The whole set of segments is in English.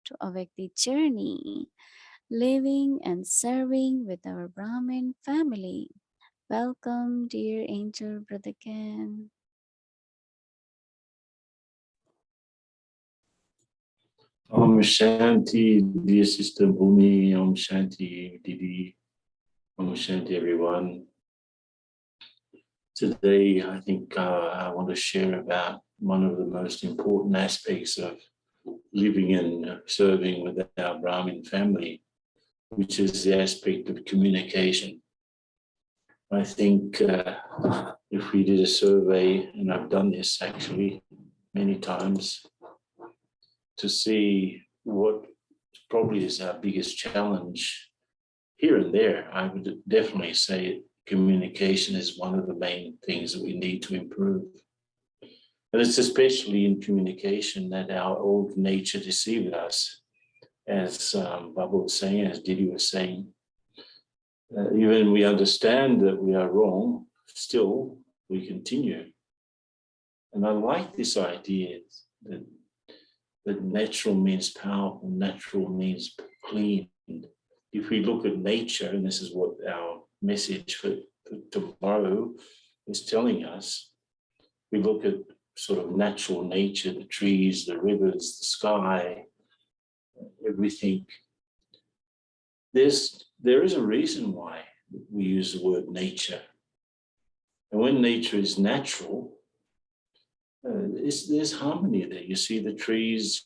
to Avyakti journey, living and serving with our Brahmin family. Welcome, dear angel brother Ken. Om Shanti, dear Sister Bhumi. Om Shanti, Didi. Om Shanti, everyone. Today, I think I want to share about one of the most important aspects of living and serving with our Brahmin family, which is the aspect of communication. I think if we did a survey, and I've done this actually many times, to see what probably is our biggest challenge here and there, I would definitely say communication is one of the main things that we need to improve. And it's especially in communication that our old nature deceives us. As Baba was saying, as Didi was saying, even we understand that we are wrong, still we continue. And I like this idea that natural means powerful, natural means clean. If we look at nature, and this is what our message for tomorrow is telling us, we look at sort of natural nature, the trees, the rivers, the sky, everything. There is a reason why we use the word nature. And when nature is natural, there's harmony there. You see the trees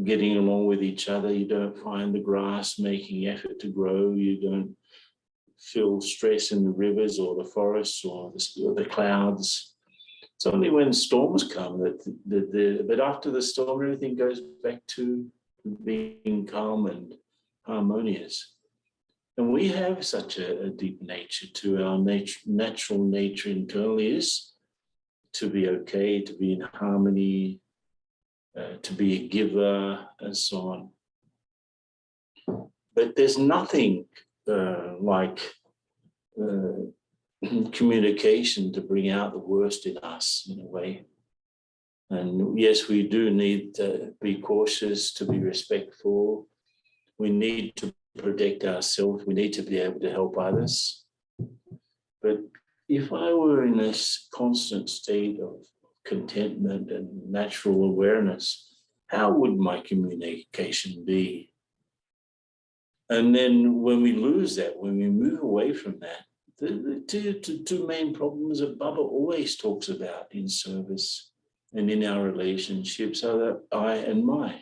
getting along with each other. You don't find the grass making effort to grow. You don't feel stress in the rivers or the forests or the clouds. It's only when storms come that after the storm, everything goes back to being calm and harmonious. And we have such a deep nature to our natural nature internally is to be okay, to be in harmony, to be a giver, and so on. But there's nothing like communication to bring out the worst in us, in a way. And yes, we do need to be cautious, to be respectful. We need to protect ourselves. We need to be able to help others. But if I were in this constant state of contentment and natural awareness, how would my communication be? And then when we lose that, when we move away from that, the two main problems that Baba always talks about in service and in our relationships are the I and my.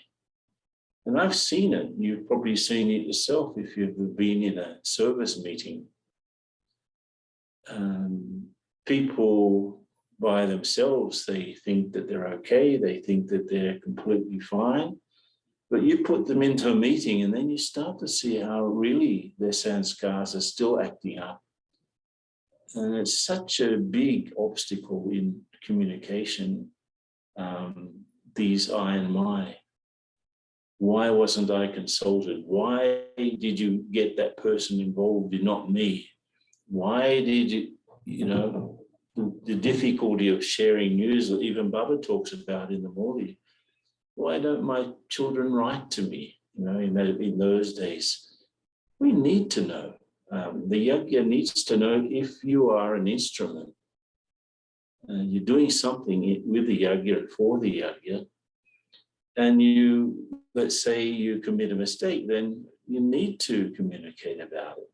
And I've seen it. You've probably seen it yourself if you've been in a service meeting. People by themselves, they think that they're okay. They think that they're completely fine. But you put them into a meeting and then you start to see how really their sanskars are still acting up. And it's such a big obstacle in communication, these I and my. Why wasn't I consulted? Why did you get that person involved and not me? Why did you, the difficulty of sharing news that even Baba talks about in the morning. Why don't my children write to me? In those days, we need to know. The yajna needs to know if you are an instrument. You're doing something with the yajna and for the yajna, and let's say you commit a mistake, then you need to communicate about it,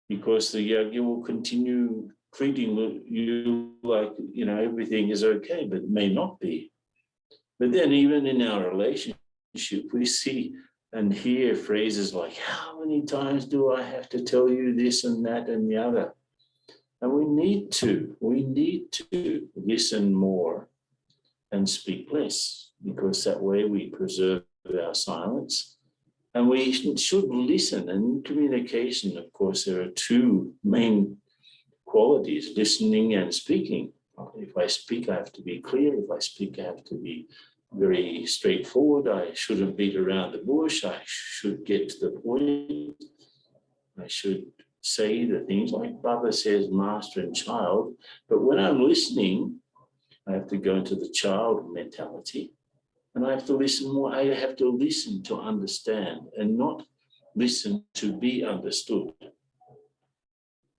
because the yajna will continue treating you like everything is okay, but it may not be. But then even in our relationship, we see and hear phrases like, how many times do I have to tell you this and that and the other? And we need to listen more and speak less, because that way we preserve our silence. And we should listen. And in communication, of course, there are two main qualities, listening and speaking. If I speak, I have to be clear. If I speak, I have to be very straightforward. I shouldn't beat around the bush. I should get to the point. I should say the things like Baba says, master and child. But when I'm listening, I have to go into the child mentality. And I have to listen more. I have to listen to understand and not listen to be understood.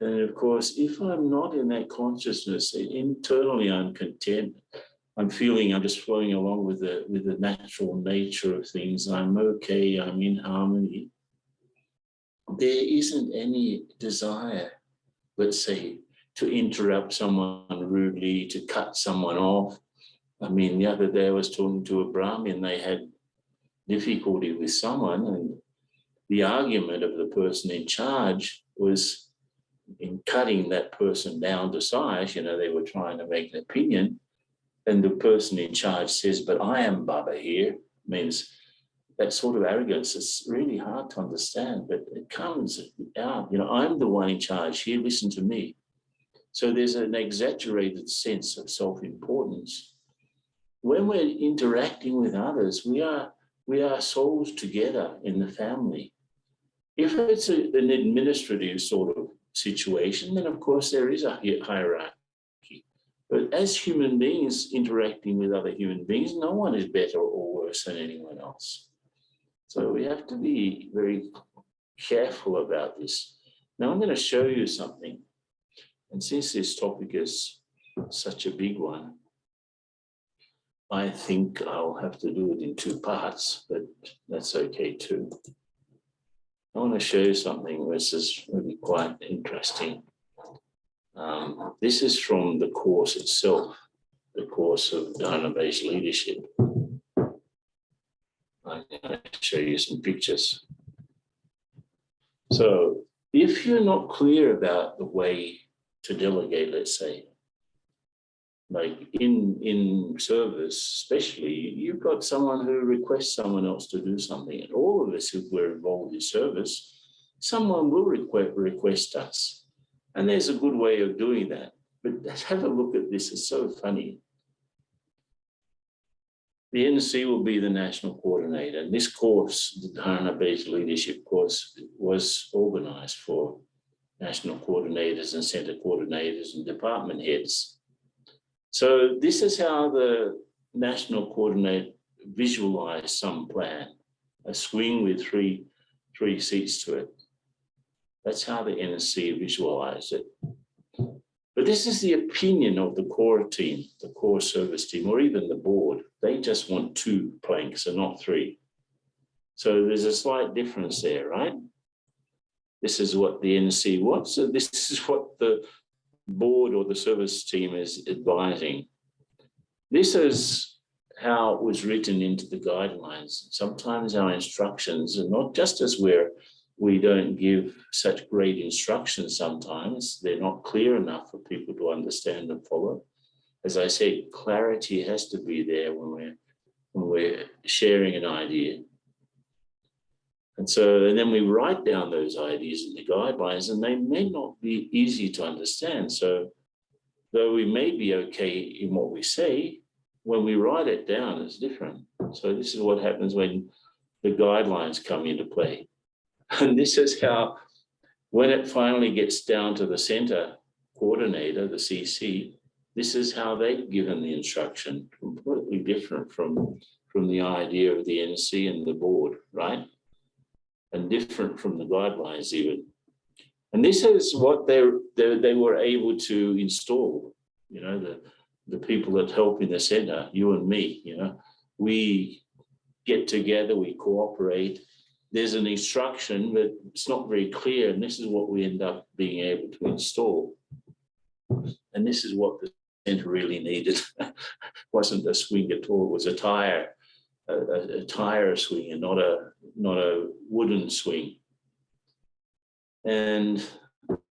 And of course, if I'm not in that consciousness, internally I'm content. I'm feeling I'm just flowing along with the natural nature of things. I'm okay. I'm in harmony. There isn't any desire, let's say, to interrupt someone rudely, to cut someone off. I mean, the other day I was talking to a Brahmin. They had difficulty with someone, and the argument of the person in charge was in cutting that person down to size. They were trying to make an opinion, and the person in charge says, "But I am Baba here," means that sort of arrogance is really hard to understand, but it comes out. I'm the one in charge here, listen to me. So there's an exaggerated sense of self-importance. When we're interacting with others, we are souls together in the family. If it's an administrative sort of situation, then of course there is a hierarchy. But as human beings interacting with other human beings, no one is better or worse than anyone else. So we have to be very careful about this. Now I'm going to show you something. And since this topic is such a big one, I think I'll have to do it in 2 parts, but that's okay too. I want to show you something which is really quite interesting. This is from the course itself, the course of Dharma-based leadership. I'm going to show you some pictures. So if you're not clear about the way to delegate, let's say, like in service, especially, you've got someone who requests someone else to do something. And all of us who were involved in service, someone will request us. And there's a good way of doing that. But let's have a look at this. It's so funny. The NC will be the national coordinator. And this course, the Dharma-based leadership course, was organized for national coordinators and center coordinators and department heads. So this is how the national coordinator visualized some plan, a swing with three seats to it. That's how the NSC visualized it. But this is the opinion of the core team, the core service team, or even the board. They just want 2 planks and not 3. So there's a slight difference there, right? This is what the NSC wants. So this is what the board or the service team is advising. This is how it was written into the guidelines. Sometimes our instructions are not just as we don't give such great instructions sometimes. They're not clear enough for people to understand and follow. As I said, clarity has to be there when we're sharing an idea. And then we write down those ideas in the guidelines, and they may not be easy to understand. So though we may be okay in what we say, when we write it down, it's different. So this is what happens when the guidelines come into play. And this is how, when it finally gets down to the center coordinator, the CC, this is how they've given the instruction, completely different from the idea of the NC and the board, right? And different from the guidelines even. And this is what they were able to install, the people that help in the center, you and me, we get together, we cooperate. There's an instruction, but it's not very clear. And this is what we end up being able to install. And this is what the center really needed. It wasn't a swing at all. It was a tire swing and not a wooden swing. And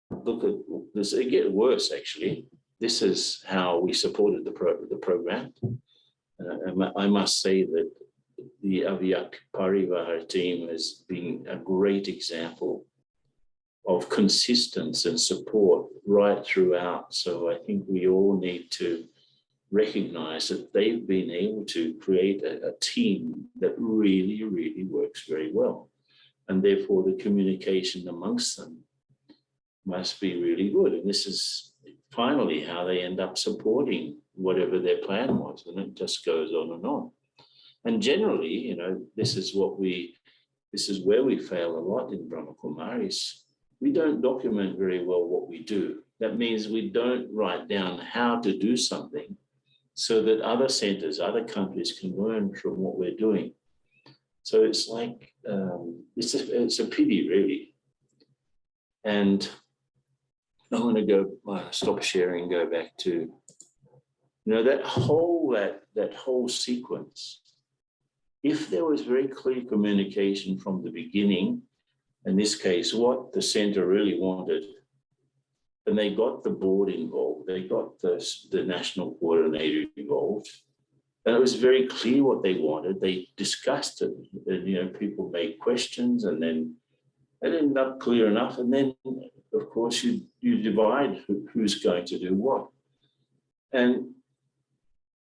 look at this, it gets worse actually. This is how we supported the program. I must say that the Avyak Parivar team has been a great example of consistency and support right throughout. So I think we all need to recognize that they've been able to create a team that really, really works very well. And therefore the communication amongst them must be really good. And this is finally how they end up supporting whatever their plan was. And it just goes on and on. And generally, this is where we fail a lot in Brahma Kumaris. We don't document very well what we do. That means we don't write down how to do something so that other centers, other countries can learn from what we're doing. So it's like, it's a pity, really. And I'm going to stop sharing, go back to, that whole sequence. If there was very clear communication from the beginning, in this case, what the center really wanted, and they got the board involved, they got the national coordinator involved, and it was very clear what they wanted. They discussed it, and people made questions, and then it ended up clear enough. And then, of course, you divide who's going to do what. And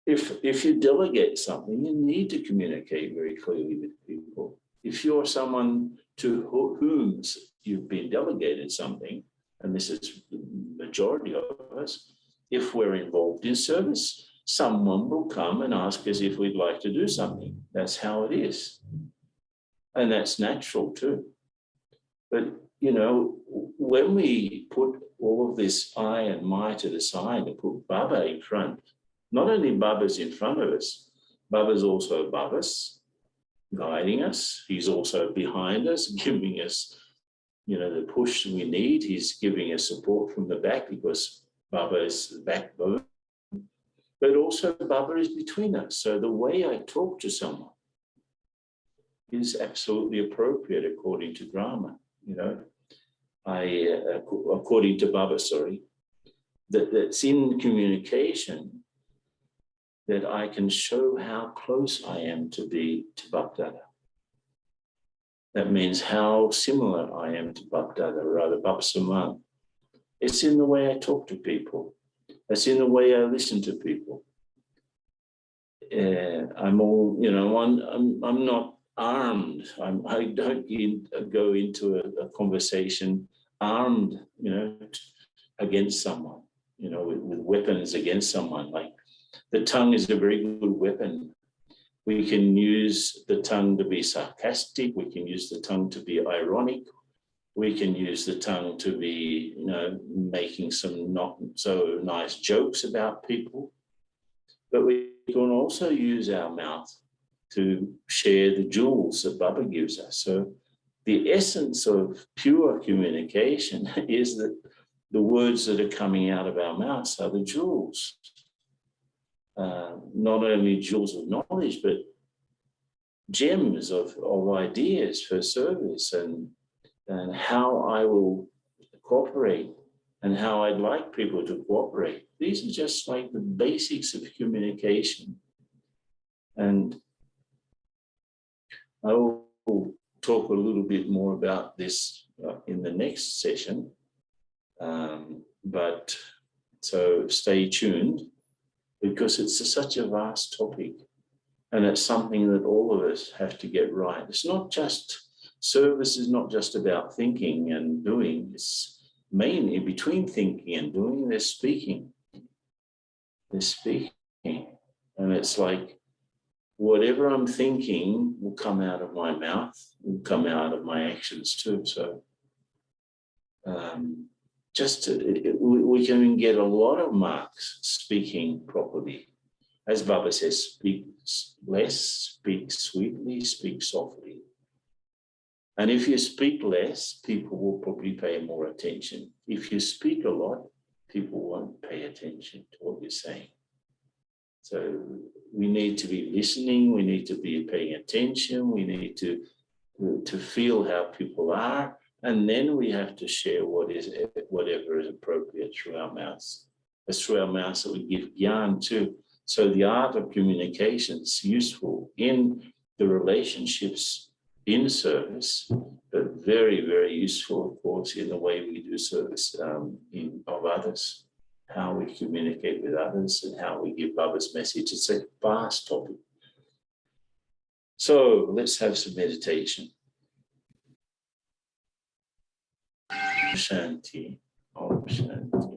if you delegate something, you need to communicate very clearly with people. If you're someone to whom you've been delegated something, and this is the majority of us, if we're involved in service, someone will come and ask us if we'd like to do something. That's how it is. And that's natural too. But, when we put all of this I and my to the side and put Baba in front, not only Baba's in front of us, Baba's also above us, guiding us. He's also behind us, giving us, the push we need. He's giving us support from the back because Baba is the backbone. But also Baba is between us. So the way I talk to someone is absolutely appropriate according to Brahma. According to Baba, that's in communication, that I can show how close I am to Bapdada. That means how similar I am to Bapdada, or rather Bapsaman. It's in the way I talk to people. It's in the way I listen to people. I'm not armed. I don't go into a conversation armed, against someone, with weapons against someone. Like, the tongue is a very good weapon. We can use the tongue to be sarcastic. We can use the tongue to be ironic. We can use the tongue to be, making some not so nice jokes about people. But we can also use our mouth to share the jewels that Baba gives us. So the essence of pure communication is that the words that are coming out of our mouths are the jewels. Not only jewels of knowledge, but gems of ideas for service, and how I will cooperate and how I'd like people to cooperate. These are just like the basics of communication. And I will talk a little bit more about this in the next session. But so stay tuned, because it's such a vast topic, and it's something that all of us have to get right. It's not just, service is not just about thinking and doing. It's mainly between thinking and doing, there's speaking. There's speaking. And it's like, whatever I'm thinking will come out of my mouth, will come out of my actions too. So we can get a lot of marks speaking properly. As Baba says, speak less, speak sweetly, speak softly. And if you speak less, people will probably pay more attention. If you speak a lot, people won't pay attention to what you're saying. So we need to be listening, we need to be paying attention, we need to feel how people are, and then we have to share whatever is appropriate through our mouths. It's through our mouths that we give gyan too. So the art of communication is useful in the relationships in service, but very, very useful, of course, in the way we do service of others, how we communicate with others and how we give Baba's message. It's a vast topic. So let's have some meditation. Shanti, Om Shanti.